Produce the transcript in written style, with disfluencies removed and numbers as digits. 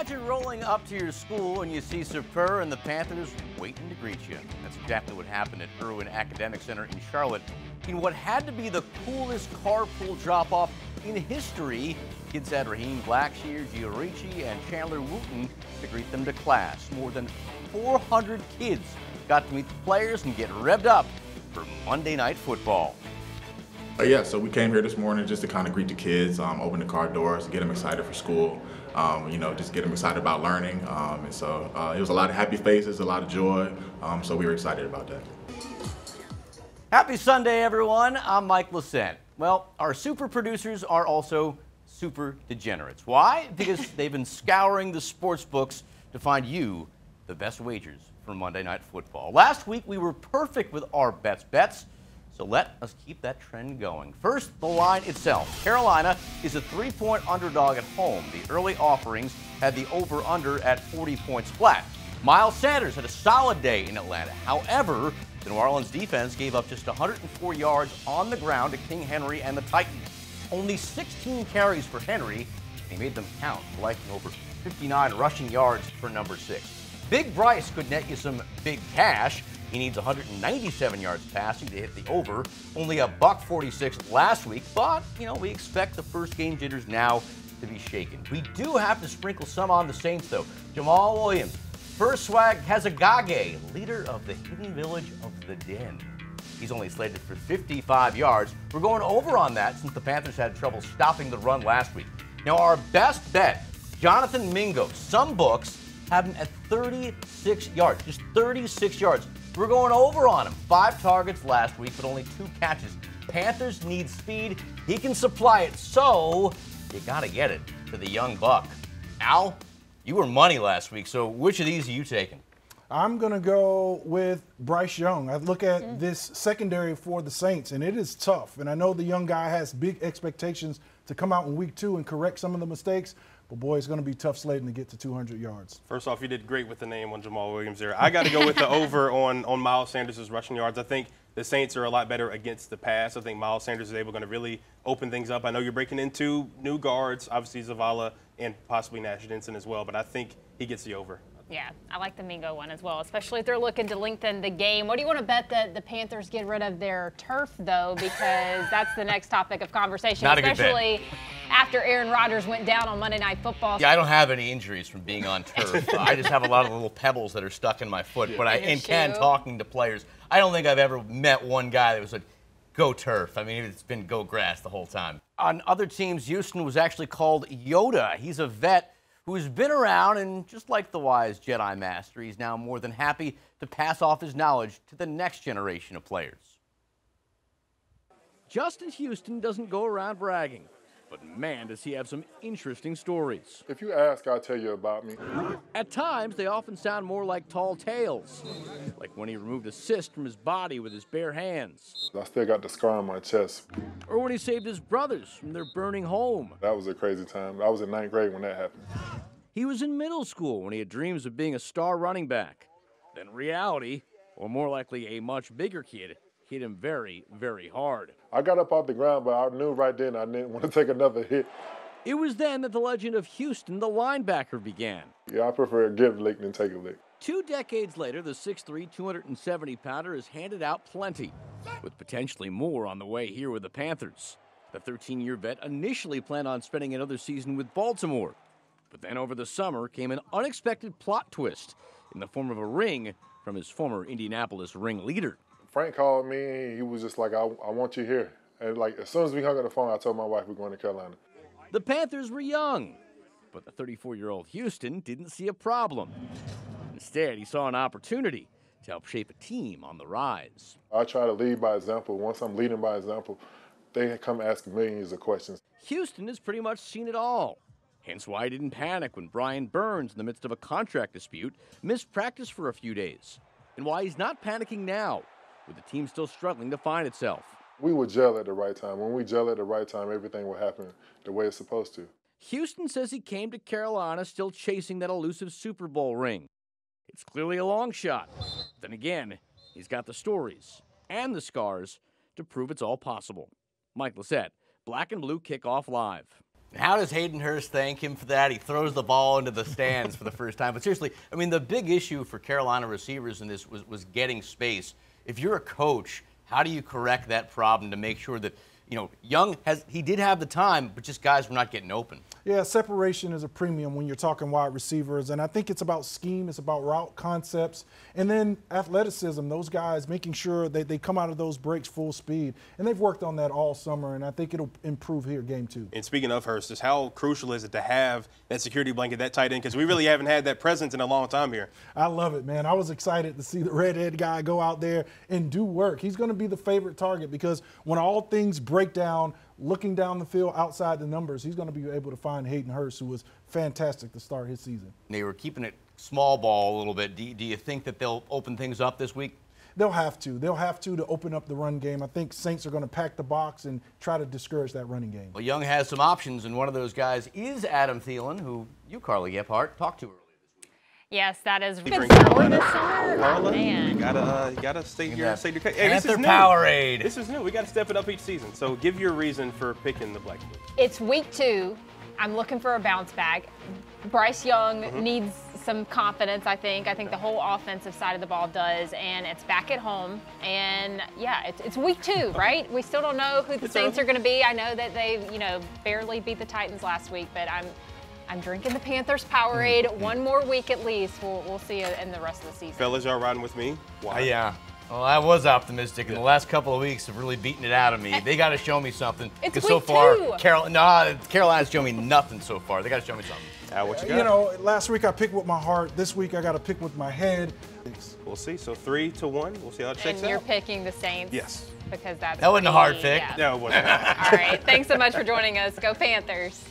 Imagine rolling up to your school and you see Super and the Panthers waiting to greet you. That's exactly what happened at Irwin Academic Center in Charlotte. In what had to be the coolest carpool drop-off in history, kids had Raheem Blackshear, Gio Ricci, and Chandler Wooten to greet them to class. More than 400 kids got to meet the players and get revved up for Monday Night Football. Yeah, so we came here this morning just to kind of greet the kids, open the car doors, get them excited for school, just get them excited about learning. And so it was a lot of happy faces, a lot of joy, so we were excited about that. Happy Sunday, everyone. I'm Mike Lissette. Well, our super producers are also super degenerates. Why? Because they've been scouring the sports books to find you the best wagers for Monday Night Football. Last week, we were perfect with our bets. So let us keep that trend going. First, the line itself. Carolina is a 3-point underdog at home. The early offerings had the over-under at 40 points flat. Miles Sanders had a solid day in Atlanta. However, the New Orleans defense gave up just 104 yards on the ground to King Henry and the Titans. Only 16 carries for Henry. He made them count, collecting over 59 rushing yards for number 6. Big Bryce could net you some big cash. He needs 197 yards passing to hit the over. Only a $146 last week, but, we expect the first game jitters now to be shaken. We do have to sprinkle some on the Saints, though. Jamal Williams, first swag Kazagage, leader of the hidden village of the Den. He's only slated for 55 yards. We're going over on that since the Panthers had trouble stopping the run last week. Now, our best bet, Jonathan Mingo. Some books have him at 36 yards, just 36 yards. We're going over on him. 5 targets last week, but only 2 catches. Panthers need speed. He can supply it, so you got to get it to the young buck. Al, you were money last week, so which of these are you taking? I'm going to go with Bryce Young. I look at this secondary for the Saints, and it is tough. And I know the young guy has big expectations to come out in week 2 and correct some of the mistakes. But, boy, it's going to be tough slating to get to 200 yards. First off, you did great with the name on Jamal Williams there. I got to go with the over on Miles Sanders' rushing yards. I think the Saints are a lot better against the pass. I think Miles Sanders is able to really open things up. I know you're breaking into new guards, obviously Zavala and possibly Nash Denson as well, but I think he gets the over. Yeah, I like the Mingo one as well, especially if they're looking to lengthen the game. What do you want to bet that the Panthers get rid of their turf, though? Because that's the next topic of conversation, Not a good bet. especially after Aaron Rodgers went down on Monday Night Football. Yeah, I don't have any injuries from being on turf. I just have a lot of little pebbles that are stuck in my foot. But talking to players, I don't think I've ever met one guy that was like, go turf. I mean, it's been go grass the whole time. On other teams, Houston was actually called Yoda. He's a vet who's been around, and just like the wise Jedi Master, he's now more than happy to pass off his knowledge to the next generation of players. Justin Houston doesn't go around bragging, but man, does he have some interesting stories. If you ask, I'll tell you about me. At times, they often sound more like tall tales, like when he removed a cyst from his body with his bare hands. I still got the scar on my chest. Or when he saved his brothers from their burning home. That was a crazy time. I was in 9th grade when that happened. He was in middle school when he had dreams of being a star running back. Then reality, or more likely a much bigger kid, hit him very, very hard. I got up off the ground, but I knew right then I didn't want to take another hit. It was then that the legend of Houston, the linebacker, began. Yeah, I prefer to give a lick than take a lick. 2 decades later, the 6'3", 270-pounder has handed out plenty, with potentially more on the way here with the Panthers. The 13-year vet initially planned on spending another season with Baltimore, but then over the summer came an unexpected plot twist in the form of a ring from his former Indianapolis ringleader. Frank called me. He was just like, I want you here. And as soon as we hung up the phone, I told my wife we're going to Carolina. The Panthers were young, but the 34-year-old Houston didn't see a problem. Instead, he saw an opportunity to help shape a team on the rise. I try to lead by example. Once I'm leading by example, they come ask millions of questions. Houston has pretty much seen it all. Hence why he didn't panic when Brian Burns, in the midst of a contract dispute, missed practice for a few days. And why he's not panicking now, with the team still struggling to find itself. We would gel at the right time. When we gel at the right time, everything will happen the way it's supposed to. Houston says he came to Carolina still chasing that elusive Super Bowl ring. It's clearly a long shot. Then again, he's got the stories and the scars to prove it's all possible. Mike Lissette, Black and Blue Kickoff Live. How does Hayden Hurst thank him for that? He throws the ball into the stands for the first time. But seriously, I mean, the big issue for Carolina receivers in this was getting space. If you're a coach, how do you correct that problem to make sure that, you know, Young he did have the time, but just guys were not getting open? Yeah, separation is a premium when you're talking wide receivers, and I think it's about scheme, it's about route concepts, and then athleticism. Those guys making sure that they come out of those breaks full speed, and they've worked on that all summer, and I think it'll improve here game 2. And speaking of Hurst, just how crucial is it to have that security blanket, that tight end, because we really haven't had that presence in a long time here. I love it, man. I was excited to see the redhead guy go out there and do work. He's going to be the favorite target because when all things break down, looking down the field outside the numbers, he's going to be able to find Hayden Hurst, who was fantastic to start his season. They were keeping it small ball a little bit. Do you think that they'll open things up this week? They'll have to. They'll have to open up the run game. I think Saints are going to pack the box and try to discourage that running game. Well, Young has some options, and one of those guys is Adam Thielen, who you, Carly Gephardt, talked to earlier this week. Yes, that is He been brings solid Carolina. this summer. Carla, Man. you gotta state your case. Hey, this is Panther new. Powerade. This is new. We gotta step it up each season. So give your reason for picking the Black Blues. It's week 2. I'm looking for a bounce back. Bryce Young needs some confidence, I think. I think the whole offensive side of the ball does, and it's back at home. And yeah, it's week 2, right? We still don't know who the Saints are going to be. I know that they, barely beat the Titans last week, but I'm drinking the Panthers Powerade. One more week at least. We'll see it in the rest of the season. Fellas, y'all riding with me? Why? Yeah. Well, I was optimistic, and the last couple of weeks have really beaten it out of me. They got to show me something. It's Because so week far, 2. Carolina's shown me nothing so far. They got to show me something. What you got? Last week I picked with my heart. This week I got to pick with my head. We'll see. So 3-1. We'll see how it shakes And you're out. picking the Saints. Yes. Because that's That wasn't a hard pick. Yeah. No, it wasn't. All right. Thanks so much for joining us. Go Panthers.